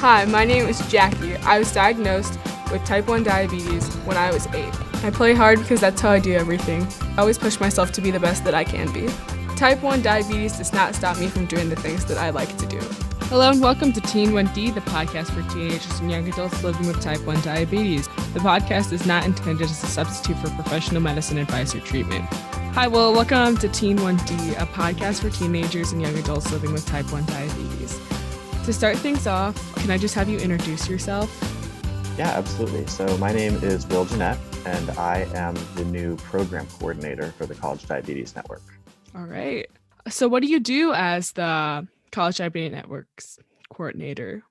Hi, my name is Jackie. I was diagnosed with type 1 diabetes when I was 8. I play hard because that's how I do everything. I always push myself to be the best that I can be. Type 1 diabetes does not stop me from doing the things that I like to do. Hello and welcome to Teen 1D, the podcast for teenagers and young adults living with type 1 diabetes. The podcast is not intended as a substitute for professional medicine advice or treatment. Hi, Will. Welcome to Teen 1D, a podcast for teenagers and young adults living with type 1 diabetes. To start things off, can I just have you introduce yourself? Yeah, absolutely. So my name is Will Jennette, and I am the new program coordinator for the College Diabetes Network. All right. So what do you do as the College Diabetes Network's coordinator?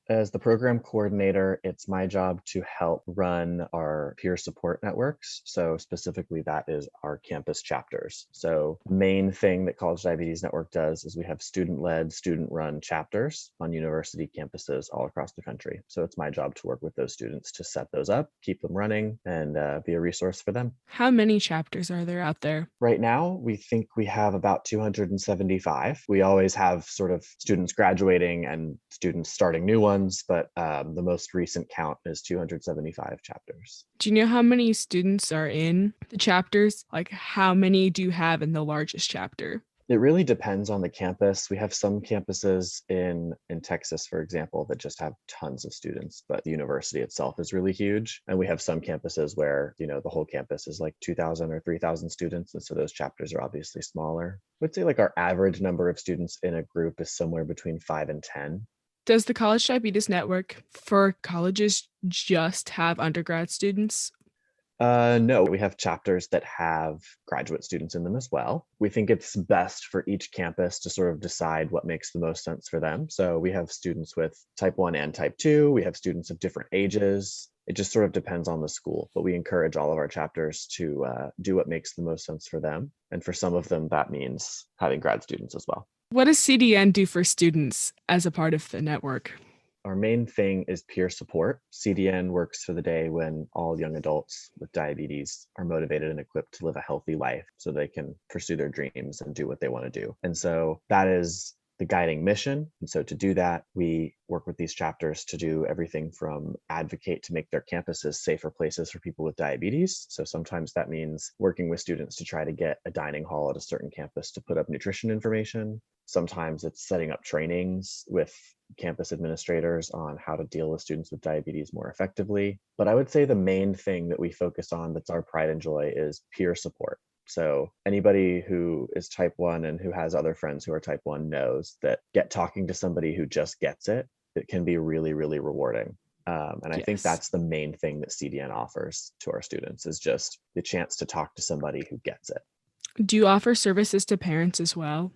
As the program coordinator, it's my job to help run our peer support networks. So specifically, that is our campus chapters. So the main thing that College Diabetes Network does is we have student-led, student-run chapters on university campuses all across the country. So it's my job to work with those students to set those up, keep them running, and be a resource for them. How many chapters are there out there? Right now, we think we have about 275. We always have sort of students graduating and students starting new ones, but the most recent count is 275 chapters. Do you know how many students are in the chapters? Like, how many do you have in the largest chapter? It really depends on the campus. We have some campuses in Texas, for example, that just have tons of students, but the university itself is really huge. And we have some campuses where, the whole campus is like 2,000 or 3,000 students. And so those chapters are obviously smaller. I would say like our average number of students in a group is somewhere between 5 and 10. Does the College Diabetes Network for colleges just have undergrad students? No, we have chapters that have graduate students in them as well. We think it's best for each campus to sort of decide what makes the most sense for them. So we have students with type 1 and type 2. We have students of different ages. It just sort of depends on the school, but we encourage all of our chapters to do what makes the most sense for them. And for some of them, that means having grad students as well. What does CDN do for students as a part of the network? Our main thing is peer support. CDN works for the day when all young adults with diabetes are motivated and equipped to live a healthy life so they can pursue their dreams and do what they want to do. And so that is the guiding mission. And so to do that, we work with these chapters to do everything from advocate to make their campuses safer places for people with diabetes. So sometimes that means working with students to try to get a dining hall at a certain campus to put up nutrition information. Sometimes it's setting up trainings with campus administrators on how to deal with students with diabetes more effectively. But I would say the main thing that we focus on that's our pride and joy is peer support. So anybody who is type 1 and who has other friends who are type 1 knows that talking to somebody who just gets it, it can be really, really rewarding. And I think that's the main thing that CDN offers to our students is just the chance to talk to somebody who gets it. Do you offer services to parents as well?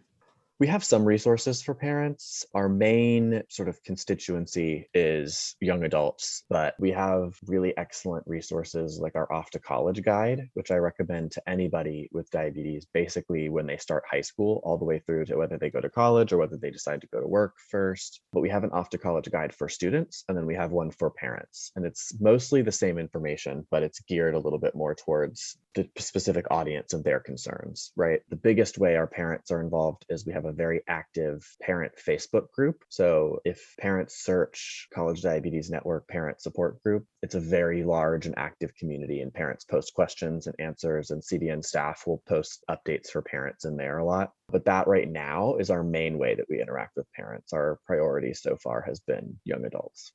We have some resources for parents. Our main sort of constituency is young adults, but we have really excellent resources like our Off to College guide, which I recommend to anybody with diabetes, basically when they start high school, all the way through to whether they go to college or whether they decide to go to work first. But we have an Off to College guide for students, and then we have one for parents. And it's mostly the same information, but it's geared a little bit more towards the specific audience and their concerns, right? The biggest way our parents are involved is we have a very active parent Facebook group. So if parents search College Diabetes Network Parent Support Group, it's a very large and active community, and parents post questions and answers, and CDN staff will post updates for parents in there a lot. But that right now is our main way that we interact with parents. Our priority so far has been young adults.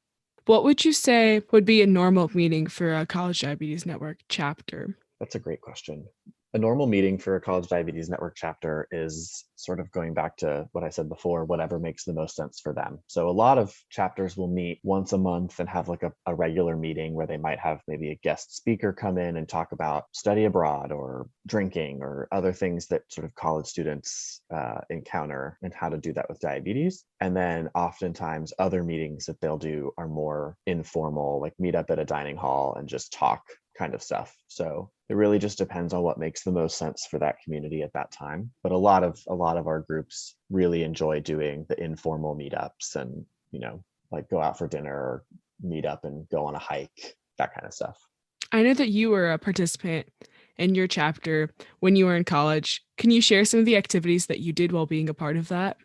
What would you say would be a normal meeting for a College Diabetes Network chapter? That's a great question. A normal meeting for a College Diabetes Network chapter is sort of going back to what I said before, whatever makes the most sense for them. So a lot of chapters will meet once a month and have like a regular meeting where they might have maybe a guest speaker come in and talk about study abroad or drinking or other things that sort of college students encounter and how to do that with diabetes. And then oftentimes other meetings that they'll do are more informal, like meet up at a dining hall and just talk kind of stuff. So it really just depends on what makes the most sense for that community at that time. But a lot of our groups really enjoy doing the informal meetups and, like go out for dinner or meet up and go on a hike, that kind of stuff. I know that you were a participant in your chapter when you were in college. Can you share some of the activities that you did while being a part of that?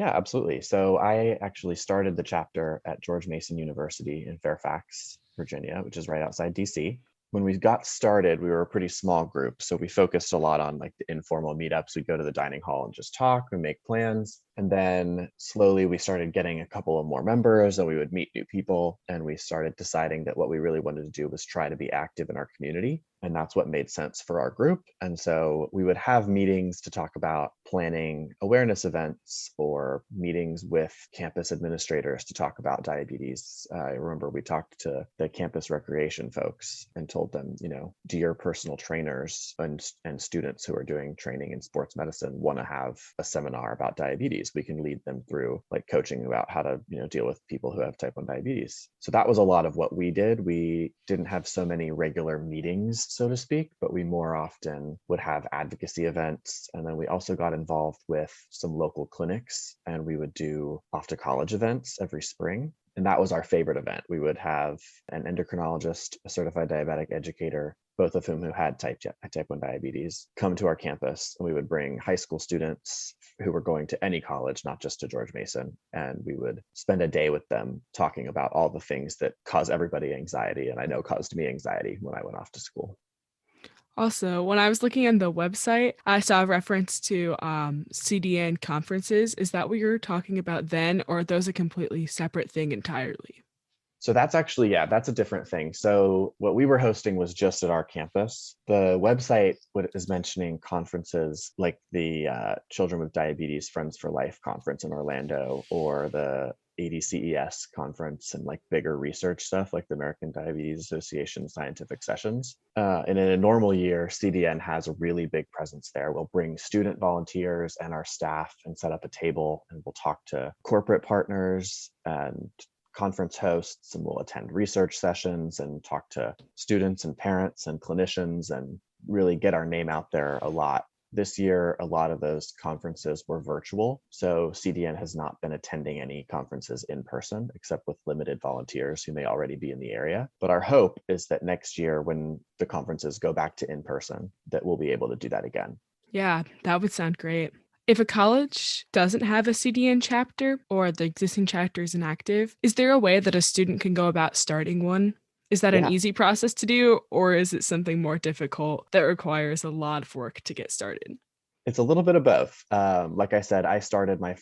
Yeah, absolutely. So I actually started the chapter at George Mason University in Fairfax, Virginia, which is right outside DC. When we got started, we were a pretty small group. So we focused a lot on like the informal meetups. We'd go to the dining hall and just talk and make plans. And then slowly we started getting a couple of more members and we would meet new people. And we started deciding that what we really wanted to do was try to be active in our community. And that's what made sense for our group. And so we would have meetings to talk about planning awareness events or meetings with campus administrators to talk about diabetes. I remember we talked to the campus recreation folks and told them, do your personal trainers and students who are doing training in sports medicine want to have a seminar about diabetes? We can lead them through like coaching about how to, deal with people who have type 1 diabetes. So that was a lot of what we did. We didn't have so many regular meetings, so to speak, but we more often would have advocacy events. And then we also got involved with some local clinics and we would do off to college events every spring. And that was our favorite event. We would have an endocrinologist, a certified diabetic educator, both of whom who had type 1 diabetes, come to our campus. And we would bring high school students who were going to any college, not just to George Mason. And we would spend a day with them talking about all the things that cause everybody anxiety. And I know caused me anxiety when I went off to school. Also, when I was looking on the website, I saw a reference to Cdn Conferences. Is that what you were talking about then, or are those a completely separate thing entirely? So that's actually, that's a different thing. So what we were hosting was just at our campus. The website is mentioning conferences like the Children with Diabetes Friends for Life conference in Orlando, or the ADCES conference, and like bigger research stuff like the American Diabetes Association scientific sessions. And in a normal year, CDN has a really big presence there. We'll bring student volunteers and our staff and set up a table, and we'll talk to corporate partners and conference hosts, and we'll attend research sessions and talk to students and parents and clinicians and really get our name out there a lot. This year, a lot of those conferences were virtual. So CDN has not been attending any conferences in person, except with limited volunteers who may already be in the area. But our hope is that next year, when the conferences go back to in person, that we'll be able to do that again. Yeah, that would sound great. If a college doesn't have a CDN chapter or the existing chapter is inactive, is there a way that a student can go about starting one? Is that an easy process to do, or is it something more difficult that requires a lot of work to get started? It's a little bit of both. Like I said, I started my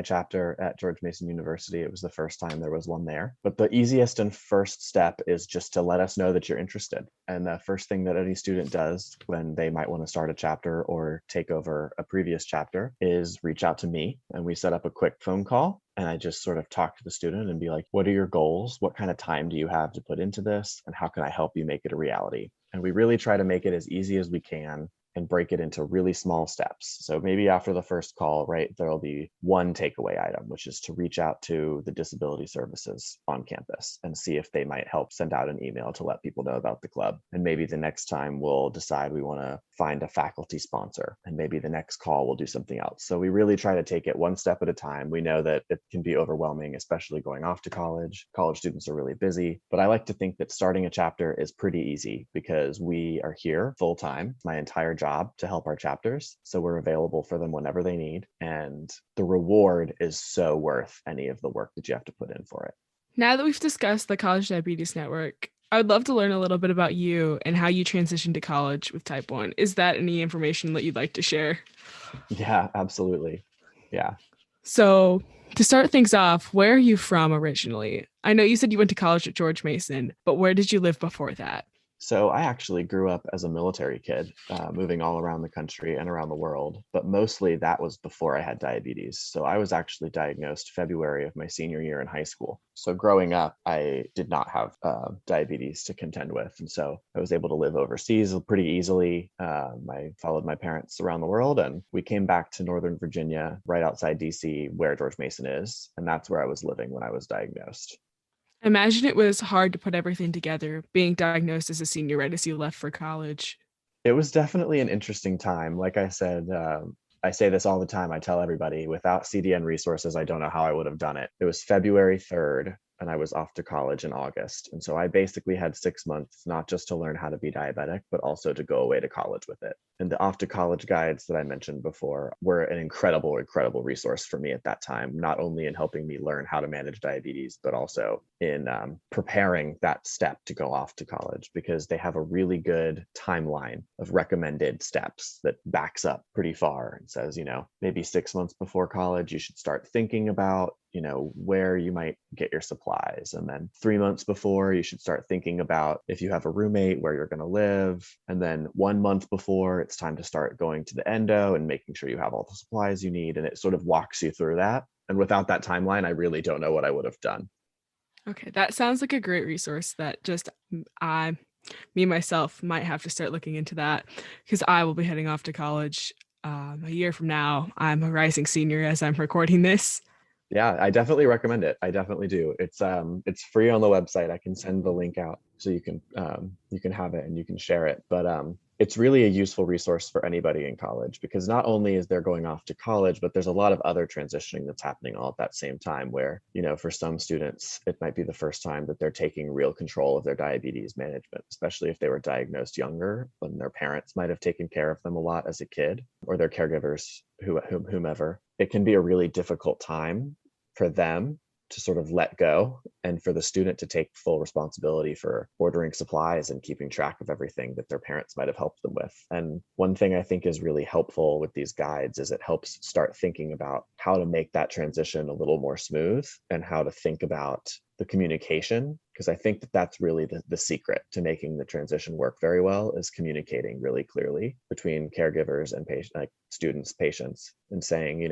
chapter at George Mason University. It was the first time there was one there. But the easiest and first step is just to let us know that you're interested. And the first thing that any student does when they might want to start a chapter or take over a previous chapter is reach out to me, and we set up a quick phone call. And I just sort of talk to the student and be like, what are your goals? What kind of time do you have to put into this? And how can I help you make it a reality? And we really try to make it as easy as we can and break it into really small steps. So maybe after the first call, right, there'll be one takeaway item, which is to reach out to the disability services on campus and see if they might help send out an email to let people know about the club. And maybe the next time we'll decide we want to find a faculty sponsor, and maybe the next call we'll do something else. So we really try to take it one step at a time. We know that it can be overwhelming, especially going off to college. College students are really busy, but I like to think that starting a chapter is pretty easy because we are here full time. My entire job to help our chapters. So we're available for them whenever they need. And the reward is so worth any of the work that you have to put in for it. Now that we've discussed the College Diabetes Network, I would love to learn a little bit about you and how you transitioned to college with type 1. Is that any information that you'd like to share? Yeah, absolutely. Yeah. So to start things off, where are you from originally? I know you said you went to college at George Mason, but where did you live before that? So I actually grew up as a military kid, moving all around the country and around the world, but mostly that was before I had diabetes. So I was actually diagnosed February of my senior year in high school. So growing up, I did not have diabetes to contend with. And so I was able to live overseas pretty easily. I followed my parents around the world, and we came back to Northern Virginia, right outside DC, where George Mason is. And that's where I was living when I was diagnosed. I imagine it was hard to put everything together, being diagnosed as a senior right as you left for college. It was definitely an interesting time. Like I said, I say this all the time. I tell everybody, without CDN resources, I don't know how I would have done it. It was February 3rd and I was off to college in August. And so I basically had 6 months, not just to learn how to be diabetic, but also to go away to college with it. And the off to college guides that I mentioned before were an incredible, incredible resource for me at that time, not only in helping me learn how to manage diabetes, but also in preparing that step to go off to college, because they have a really good timeline of recommended steps that backs up pretty far and says, maybe 6 months before college, you should start thinking about where you might get your supplies. And then 3 months before, you should start thinking about, if you have a roommate, where you're going to live. And then 1 month before, it's time to start going to the endo and making sure you have all the supplies you need. And it sort of walks you through that. And without that timeline, I really don't know what I would have done. Okay, that sounds like a great resource that just me myself might have to start looking into that, because I will be heading off to college a year from now. I'm a rising senior as I'm recording this. Yeah, I definitely recommend it. I definitely do. It's free on the website. I can send the link out so you can have it and you can share it. But it's really a useful resource for anybody in college, because not only is there going off to college, but there's a lot of other transitioning that's happening all at that same time, where, for some students, it might be the first time that they're taking real control of their diabetes management, especially if they were diagnosed younger, when their parents might have taken care of them a lot as a kid, or their caregivers, whomever. It can be a really difficult time for them to sort of let go, and for the student to take full responsibility for ordering supplies and keeping track of everything that their parents might have helped them with. And one thing I think is really helpful with these guides is it helps start thinking about how to make that transition a little more smooth, and how to think about the communication, because I think that that's really the secret to making the transition work very well, is communicating really clearly between caregivers and students, patients, and saying,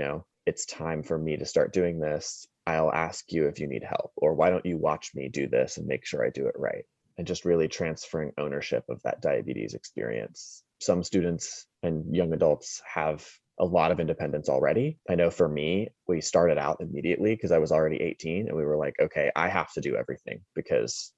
it's time for me to start doing this. I'll ask you if you need help, or why don't you watch me do this and make sure I do it right? And just really transferring ownership of that diabetes experience. Some students and young adults have a lot of independence already. I know for me, we started out immediately because I was already 18, and we were like, okay, I have to do everything because,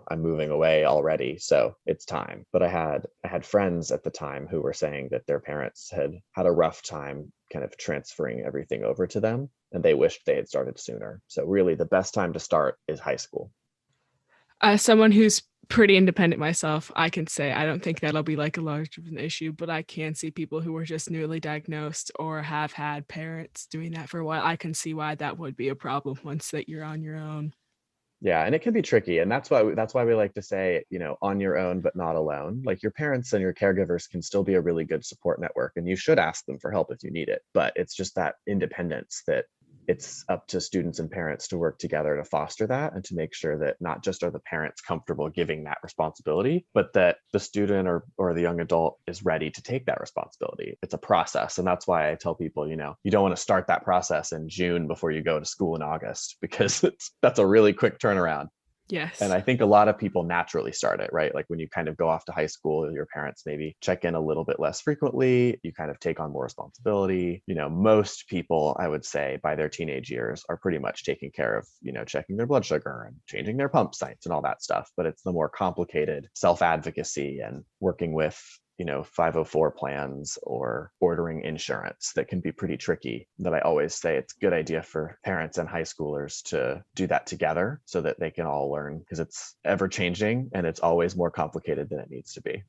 I'm moving away already. So it's time. But I had friends at the time who were saying that their parents had a rough time kind of transferring everything over to them, and they wished they had started sooner. So really the best time to start is high school. As someone who's pretty independent myself, I can say I don't think that'll be like a large of an issue, but I can see people who are just newly diagnosed or have had parents doing that for a while. I can see why that would be a problem once that you're on your own. Yeah, and it can be tricky, and that's why we like to say, on your own but not alone. Like, your parents and your caregivers can still be a really good support network, and you should ask them for help if you need it. But it's just that independence that it's up to students and parents to work together to foster that, and to make sure that not just are the parents comfortable giving that responsibility, but that the student or the young adult is ready to take that responsibility. It's a process. And that's why I tell people, you don't want to start that process in June before you go to school in August, because that's a really quick turnaround. Yes. And I think a lot of people naturally start it, right? Like when you kind of go off to high school, your parents maybe check in a little bit less frequently. You kind of take on more responsibility. Most people, I would say, by their teenage years are pretty much taking care of, checking their blood sugar and changing their pump sites and all that stuff. But it's the more complicated self-advocacy and working with 504 plans or ordering insurance that can be pretty tricky, that I always say it's a good idea for parents and high schoolers to do that together so that they can all learn, because it's ever changing and it's always more complicated than it needs to be.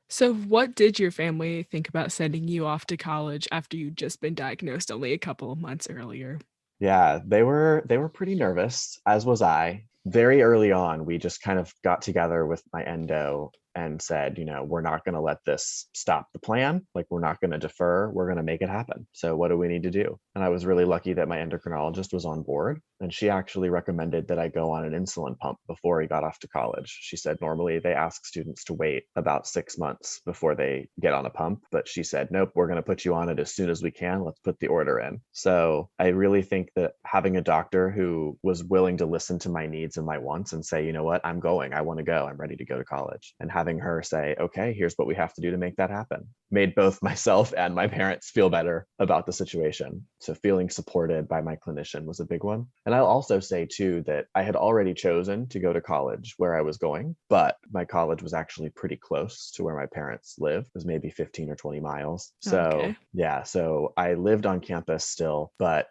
So what did your family think about sending you off to college after you'd just been diagnosed only a couple of months earlier? Yeah, they were pretty nervous, as was I. Very early on, we just kind of got together with my endo and said, we're not going to let this stop the plan. Like, we're not going to defer. We're going to make it happen. So what do we need to do? And I was really lucky that my endocrinologist was on board. And she actually recommended that I go on an insulin pump before he got off to college. She said normally they ask students to wait about 6 months before they get on a pump. But she said, nope, we're going to put you on it as soon as we can. Let's put the order in. So I really think that having a doctor who was willing to listen to my needs and my wants and say, you know what, I'm going, I want to go, I'm ready to go to college, and having having her say, okay, here's what we have to do to make that happen, made both myself and my parents feel better about the situation. So feeling supported by my clinician was a big one. And I'll also say too that I had already chosen to go to college where I was going, but my college was actually pretty close to where my parents live. It was maybe 15 or 20 miles. So Okay. yeah, so I lived on campus still, but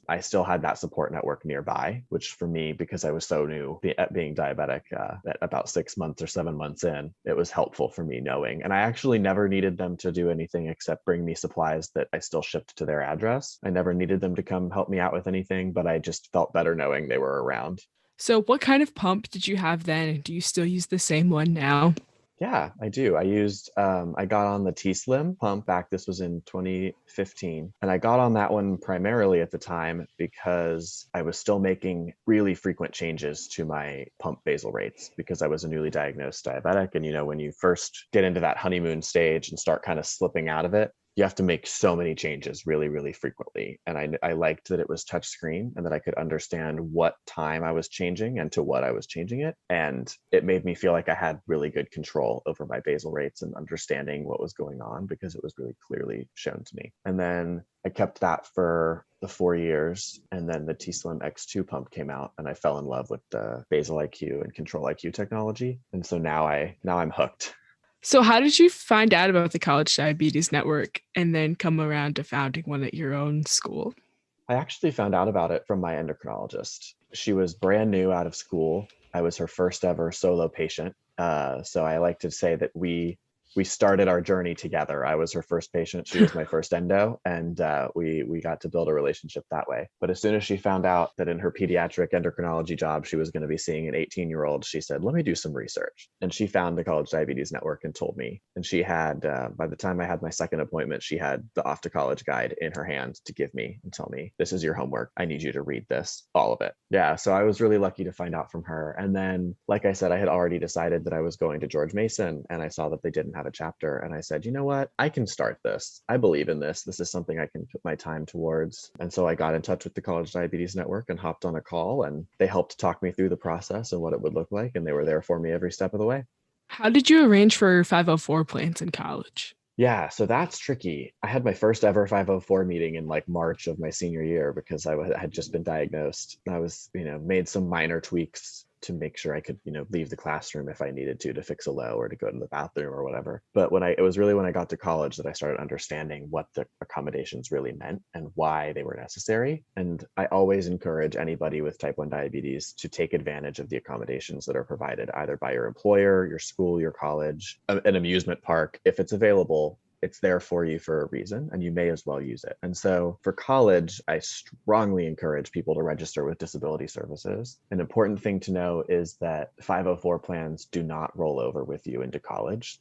I still had that support network nearby, which for me, because I was so new at being diabetic, at about 6 months or 7 months in, it was helpful for me knowing. And I actually never needed them to do anything except bring me supplies that I still shipped to their address. I never needed them to come help me out with anything, but I just felt better knowing they were around. So what kind of pump did you have then? And do you still use the same one now? Yeah, I do. I got on the T-Slim pump back. This was in 2015. And I got on that one primarily at the time because I was still making really frequent changes to my pump basal rates because I was a newly diagnosed diabetic. And, when you first get into that honeymoon stage and start kind of slipping out of it, you have to make so many changes really, really frequently. And I liked that it was touchscreen and that I could understand what time I was changing and to what I was changing it. And it made me feel like I had really good control over my basal rates and understanding what was going on because it was really clearly shown to me. And then I kept that for the 4 years. And then the T-Slim X2 pump came out and I fell in love with the basal IQ and control IQ technology. And so now I'm hooked. So how did you find out about the College Diabetes Network and then come around to founding one at your own school? I actually found out about it from my endocrinologist. She was brand new out of school. I was her first ever solo patient. So I like to say that we started our journey together. I was her first patient. She was my first endo, and we got to build a relationship that way. But as soon as she found out that in her pediatric endocrinology job, she was going to be seeing an 18-year-old, she said, let me do some research. And she found the College Diabetes Network and told me. And she had, by the time I had my second appointment, she had the Off to College guide in her hand to give me and tell me, this is your homework. I need you to read this, all of it. Yeah, so I was really lucky to find out from her. And then, like I said, I had already decided that I was going to George Mason, and I saw that they didn't have a chapter. And I said, you know what? I can start this. I believe in this. This is something I can put my time towards. And so I got in touch with the College Diabetes Network and hopped on a call, and they helped talk me through the process and what it would look like. And they were there for me every step of the way. How did you arrange for 504 plans in college? Yeah, so that's tricky. I had my first ever 504 meeting in like March of my senior year because I had just been diagnosed. I was, made some minor tweaks to make sure I could, leave the classroom if I needed to fix a low or to go to the bathroom or whatever. But it was really when I got to college that I started understanding what the accommodations really meant and why they were necessary. And I always encourage anybody with type 1 diabetes to take advantage of the accommodations that are provided either by your employer, your school, your college, an amusement park, if it's available. It's there for you for a reason, and you may as well use it. And so for college, I strongly encourage people to register with disability services. An important thing to know is that 504 plans do not roll over with you into college.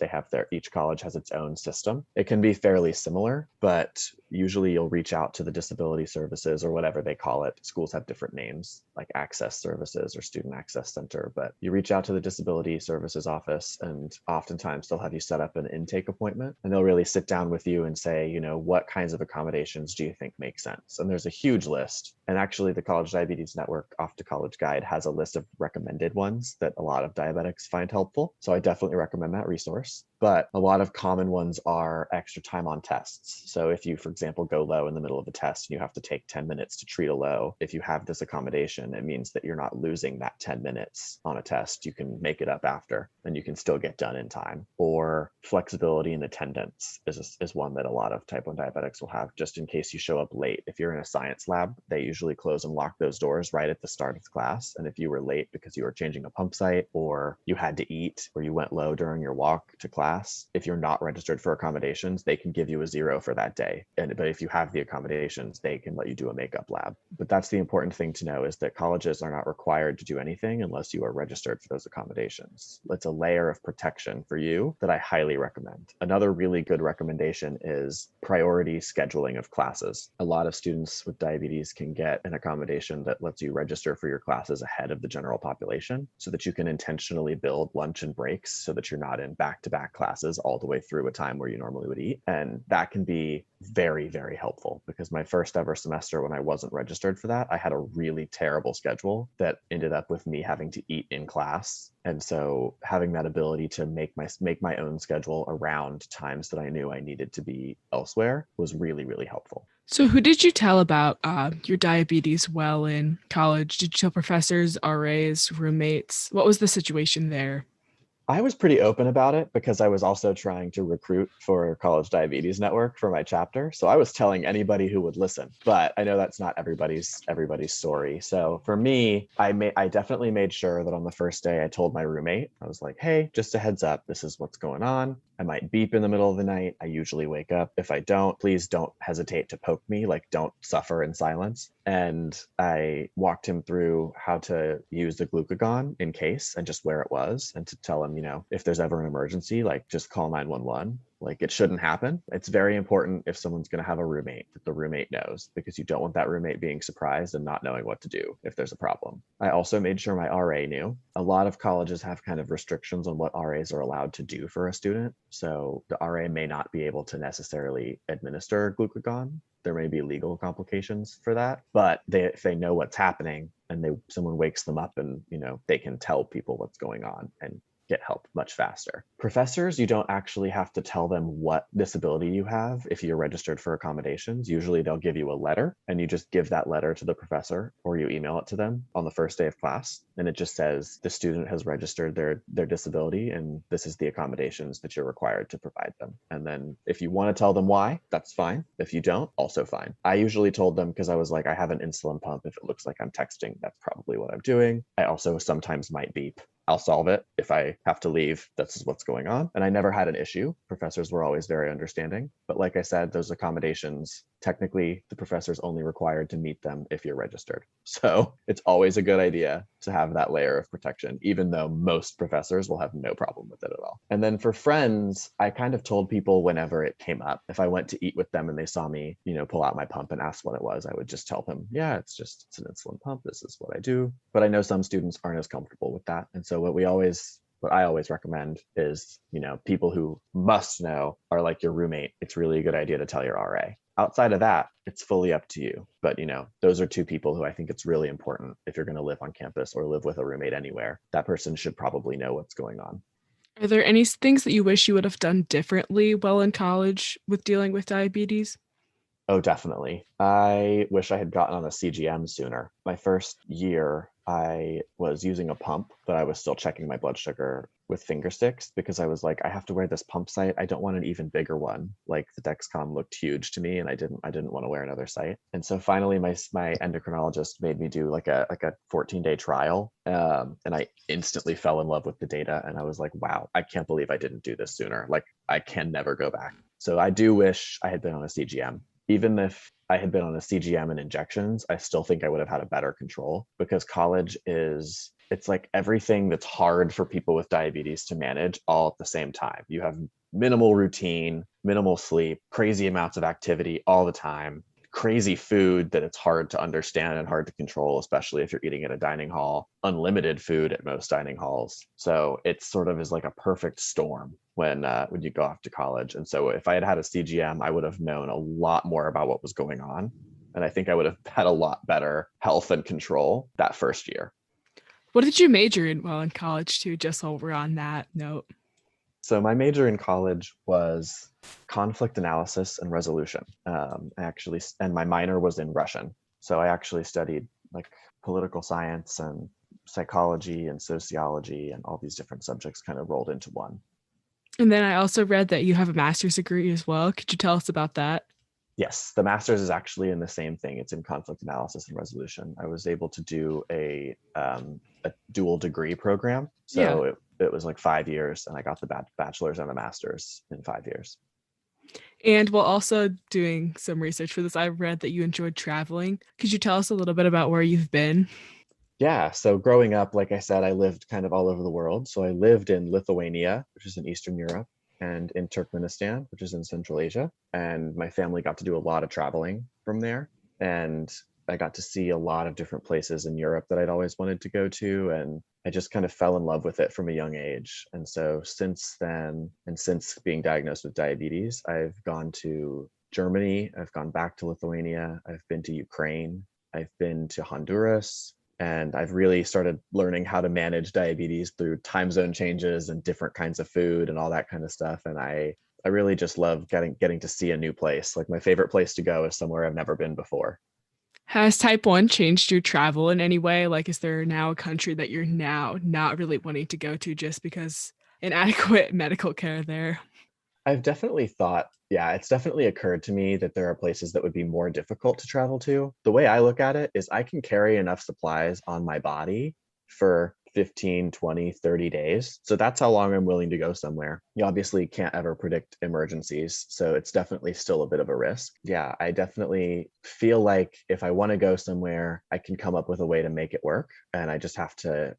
Each college has its own system. It can be fairly similar, but usually you'll reach out to the disability services or whatever they call it. Schools have different names like Access Services or Student Access Center, but you reach out to the disability services office, and oftentimes they'll have you set up an intake appointment, and they'll really sit down with you and say, what kinds of accommodations do you think make sense? And there's a huge list. And actually the College Diabetes Network Off to College Guide has a list of recommended ones that a lot of diabetics find helpful. So I definitely recommend that resource. But a lot of common ones are extra time on tests. So if you, for example, go low in the middle of a test and you have to take 10 minutes to treat a low, if you have this accommodation, it means that you're not losing that 10 minutes on a test. You can make it up after and you can still get done in time. Or flexibility in attendance is one that a lot of type 1 diabetics will have, just in case you show up late. If you're in a science lab, they usually close and lock those doors right at the start of the class. And if you were late because you were changing a pump site or you had to eat or you went low during your walk to class, if you're not registered for accommodations, they can give you a 0 for that day. But if you have the accommodations, they can let you do a makeup lab. But that's the important thing to know, is that colleges are not required to do anything unless you are registered for those accommodations. It's a layer of protection for you that I highly recommend. Another really good recommendation is priority scheduling of classes. A lot of students with diabetes can get an accommodation that lets you register for your classes ahead of the general population so that you can intentionally build lunch and breaks so that you're not in back-to-back classes all the way through a time where you normally would eat. And that can be very very, very helpful because my first ever semester when I wasn't registered for that, I had a really terrible schedule that ended up with me having to eat in class. And so having that ability to make my own schedule around times that I knew I needed to be elsewhere was really, really helpful. So, who did you tell about your diabetes well in college? Did you tell professors, RAs, roommates? What was the situation there? I was pretty open about it because I was also trying to recruit for College Diabetes Network for my chapter. So I was telling anybody who would listen, but I know that's not everybody's story. So for me, I definitely made sure that on the first day I told my roommate, I was like, hey, just a heads up, this is what's going on. I might beep in the middle of the night. I usually wake up. If I don't, please don't hesitate to poke me, like don't suffer in silence. And I walked him through how to use the glucagon in case and just where it was and to tell him, if there's ever an emergency, like just call 911. Like it shouldn't happen. It's very important if someone's going to have a roommate that the roommate knows because you don't want that roommate being surprised and not knowing what to do if there's a problem. I also made sure my RA knew. A lot of colleges have kind of restrictions on what RAs are allowed to do for a student. So the RA may not be able to necessarily administer glucagon. There may be legal complications for that, but if they know what's happening and someone wakes them up and they can tell people what's going on and get help much faster. Professors, you don't actually have to tell them what disability you have if you're registered for accommodations. Usually they'll give you a letter and you just give that letter to the professor or you email it to them on the first day of class. And it just says the student has registered their disability and this is the accommodations that you're required to provide them. And then if you want to tell them why, that's fine. If you don't, also fine. I usually told them because I was like, I have an insulin pump. If it looks like I'm texting, that's probably what I'm doing. I also sometimes might beep. I'll solve it. If I have to leave, this is what's going on. And I never had an issue. Professors were always very understanding. But like I said, those accommodations, technically the professor's only required to meet them if you're registered. So it's always a good idea to have that layer of protection, even though most professors will have no problem with it at all. And then for friends, I kind of told people whenever it came up. If I went to eat with them and they saw me, pull out my pump and ask what it was, I would just tell them, yeah, it's an insulin pump. This is what I do. But I know some students aren't as comfortable with that. And so what I always recommend is, people who must know are like your roommate. It's really a good idea to tell your RA. Outside of that, it's fully up to you. But, those are two people who I think it's really important if you're going to live on campus or live with a roommate anywhere. That person should probably know what's going on. Are there any things that you wish you would have done differently while in college with dealing with diabetes? Oh, definitely. I wish I had gotten on a CGM sooner. My first year, I was using a pump, but I was still checking my blood sugar with finger sticks because I was like, I have to wear this pump site. I don't want an even bigger one. Like the Dexcom looked huge to me and I didn't want to wear another site. And so finally my endocrinologist made me do like a 14-day trial. And I instantly fell in love with the data. And I was like, wow, I can't believe I didn't do this sooner. Like I can never go back. So I do wish I had been on a CGM. Even if I had been on a CGM and injections, I still think I would have had a better control because college it's like everything that's hard for people with diabetes to manage all at the same time. You have minimal routine, minimal sleep, crazy amounts of activity all the time, crazy food that it's hard to understand and hard to control, especially if you're eating at a dining hall, unlimited food at most dining halls. So it sort of is like a perfect storm when you go off to college. And so if I had had a CGM, I would have known a lot more about what was going on. And I think I would have had a lot better health and control that first year. What did you major in while in college too, just while we're on that note? So my major in college was conflict analysis and resolution. And my minor was in Russian. So I actually studied like political science and psychology and sociology and all these different subjects kind of rolled into one. And then I also read that you have a master's degree as well. Could you tell us about that? Yes, the master's is actually in the same thing. It's in conflict analysis and resolution. I was able to do a dual degree program. So it was like 5 years and I got the bachelor's and the master's in 5 years. And while also doing some research for this, I read that you enjoyed traveling. Could you tell us a little bit about where you've been? Yeah, so growing up, like I said, I lived kind of all over the world. So I lived in Lithuania, which is in Eastern Europe, and in Turkmenistan, which is in Central Asia. And my family got to do a lot of traveling from there. And I got to see a lot of different places in Europe that I'd always wanted to go to. And I just kind of fell in love with it from a young age. And so since then, and since being diagnosed with diabetes, I've gone to Germany. I've gone back to Lithuania. I've been to Ukraine. I've been to Honduras. And I've really started learning how to manage diabetes through time zone changes and different kinds of food and all that kind of stuff. And I really just love getting to see a new place. Like my favorite place to go is somewhere I've never been before. Has type 1 changed your travel in any way? Like, is there now a country that you're now not really wanting to go to just because inadequate medical care there? I've definitely thought, yeah, it's definitely occurred to me that there are places that would be more difficult to travel to. The way I look at it is I can carry enough supplies on my body for 15, 20, 30 days. So that's how long I'm willing to go somewhere. You obviously can't ever predict emergencies. So it's definitely still a bit of a risk. Yeah, I definitely feel like if I want to go somewhere, I can come up with a way to make it work. And I just have to,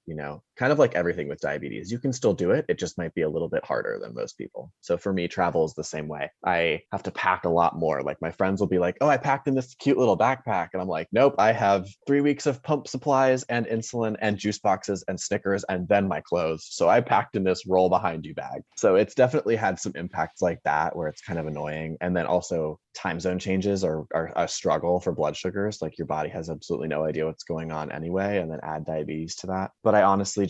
kind of like everything with diabetes, you can still do it. It just might be a little bit harder than most people. So for me, travel is the same way. I have to pack a lot more. Like my friends will be like, oh, I packed in this cute little backpack. And I'm like, nope, I have 3 weeks of pump supplies and insulin and juice boxes and Snickers and then my clothes. So I packed in this roll behind you bag. So it's definitely had some impacts like that where it's kind of annoying. And then also time zone changes are a struggle for blood sugars. Like your body has absolutely no idea what's going on anyway, and then add diabetes to that. But I honestly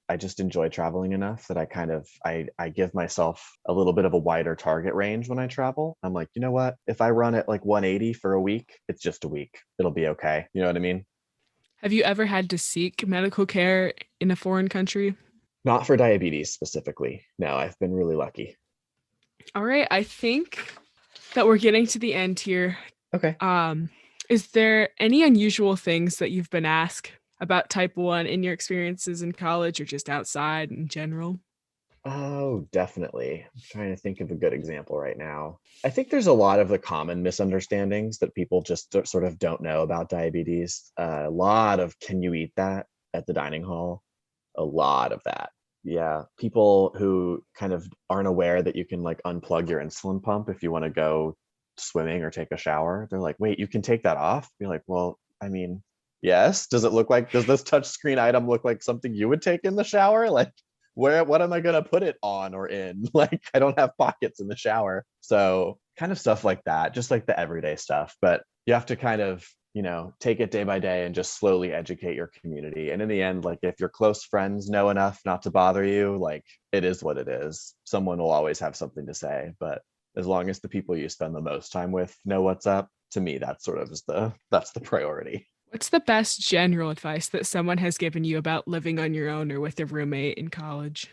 I just enjoy traveling enough that I give myself a little bit of a wider target range when I travel. I'm like, you know what? If I run at like 180 for a week, it's just a week. It'll be okay. You know what I mean? Have you ever had to seek medical care in a foreign country? Not for diabetes specifically. No, I've been really lucky. All right, I think that we're getting to the end here. Okay. Is there any unusual things that you've been asked about type 1 in your experiences in college or just outside in general? Oh, definitely. I'm trying to think of a good example right now. I think there's a lot of the common misunderstandings that people just sort of don't know about diabetes. A lot of can you eat that at the dining hall? A lot of that. Yeah. People who kind of aren't aware that you can like unplug your insulin pump if you want to go swimming or take a shower. They're like, wait, you can take that off? You're like, well, I mean, yes. Does this touch screen item look like something you would take in the shower? Like, what am I going to put it on or in? Like, I don't have pockets in the shower. So kind of stuff like that, just like the everyday stuff. But you have to kind of, take it day by day and just slowly educate your community. And in the end, like if your close friends know enough not to bother you, like it is what it is. Someone will always have something to say, but as long as the people you spend the most time with know what's up, to me, that sort of that's the priority. What's the best general advice that someone has given you about living on your own or with a roommate in college?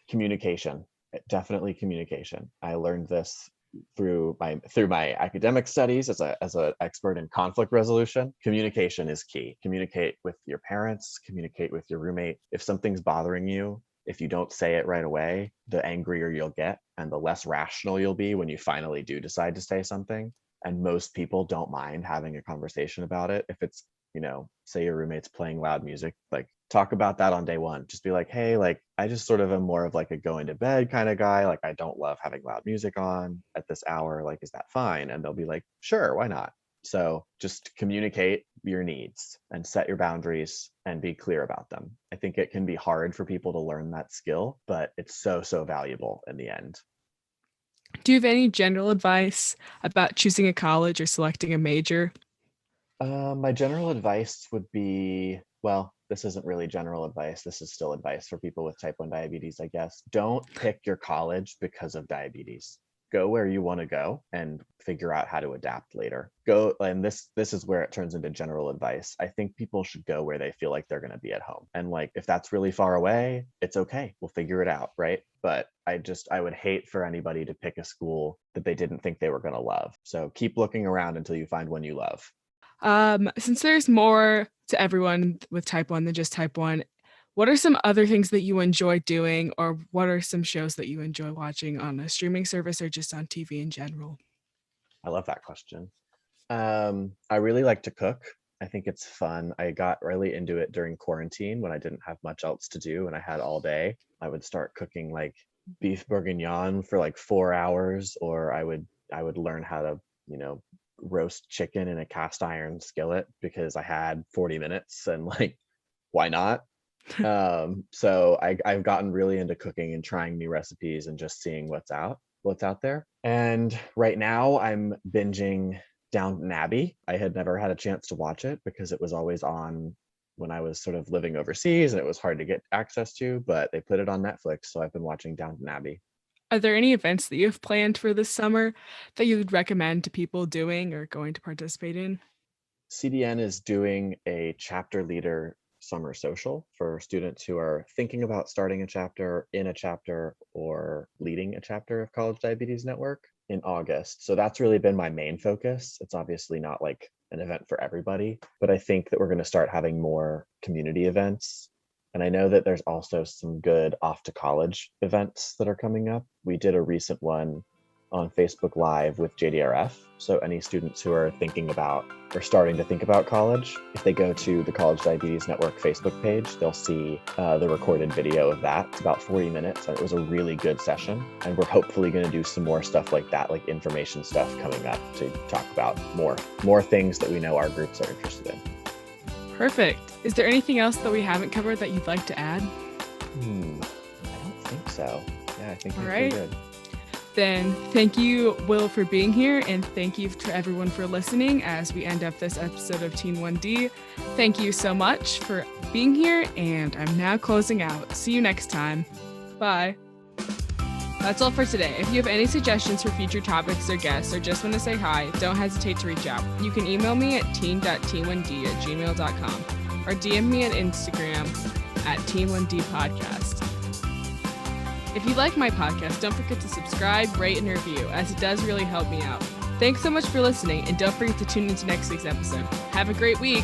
Communication, definitely communication. I learned this through my academic studies as a expert in conflict resolution. Communication is key. Communicate with your parents, communicate with your roommate. If something's bothering you, if you don't say it right away, the angrier you'll get and the less rational you'll be when you finally do decide to say something. And most people don't mind having a conversation about it. If it's, say your roommate's playing loud music, like talk about that on day one. Just be like, hey, like I just sort of am more of like a going to bed kind of guy. Like I don't love having loud music on at this hour. Like, is that fine? And they'll be like, sure, why not? So just communicate your needs and set your boundaries and be clear about them. I think it can be hard for people to learn that skill, but it's so valuable in the end. Do you have any general advice about choosing a college or selecting a major? My general advice would be, well, this isn't really general advice. This is still advice for people with type 1 diabetes, I guess. Don't pick your college because of diabetes. Go where you want to go and figure out how to adapt later. Go, and this is where it turns into general advice. I think people should go where they feel like they're going to be at home. And like if that's really far away, it's okay. We'll figure it out, right? But I would hate for anybody to pick a school that they didn't think they were going to love. So keep looking around until you find one you love. Since there's more to everyone with type 1 than just type 1, what are some other things that you enjoy doing, or what are some shows that you enjoy watching on a streaming service or just on TV in general? I love that question. I really like to cook. I think it's fun. I got really into it during quarantine when I didn't have much else to do and I had all day. I would start cooking like beef bourguignon for like 4 hours, or I would learn how to, roast chicken in a cast iron skillet because I had 40 minutes and like, why not? So I've gotten really into cooking and trying new recipes and just seeing what's out. what's out there. And right now I'm binging Downton Abbey. I had never had a chance to watch it because it was always on when I was sort of living overseas and it was hard to get access to, but they put it on Netflix. So I've been watching Downton Abbey. Are there any events that you have planned for this summer that you would recommend to people doing or going to participate in? CDN is doing a chapter leader summer social for students who are thinking about starting a chapter, in a chapter, or leading a chapter of College Diabetes Network in August. So that's really been my main focus. It's obviously not like an event for everybody, but I think that we're going to start having more community events. And I know that there's also some good off to college events that are coming up. We did a recent one on Facebook Live with JDRF. So any students who are thinking about or starting to think about college, if they go to the College Diabetes Network Facebook page, they'll see the recorded video of that. It's about 40 minutes and it was a really good session. And we're hopefully going to do some more stuff like that, like information stuff coming up to talk about more things that we know our groups are interested in. Perfect. Is there anything else that we haven't covered that you'd like to add? I don't think so. Yeah, I think All we're right. good. Then thank you, Will, for being here, and thank you to everyone for listening as we end up this episode of Teen 1D. Thank you so much for being here, and I'm now closing out. See you next time. Bye. That's all for today. If you have any suggestions for future topics or guests, or just want to say hi, don't hesitate to reach out. You can email me at teen.teen1d@gmail.com or DM me on Instagram at teen1dpodcast. If you like my podcast, don't forget to subscribe, rate, and review, as it does really help me out. Thanks so much for listening, and don't forget to tune into next week's episode. Have a great week!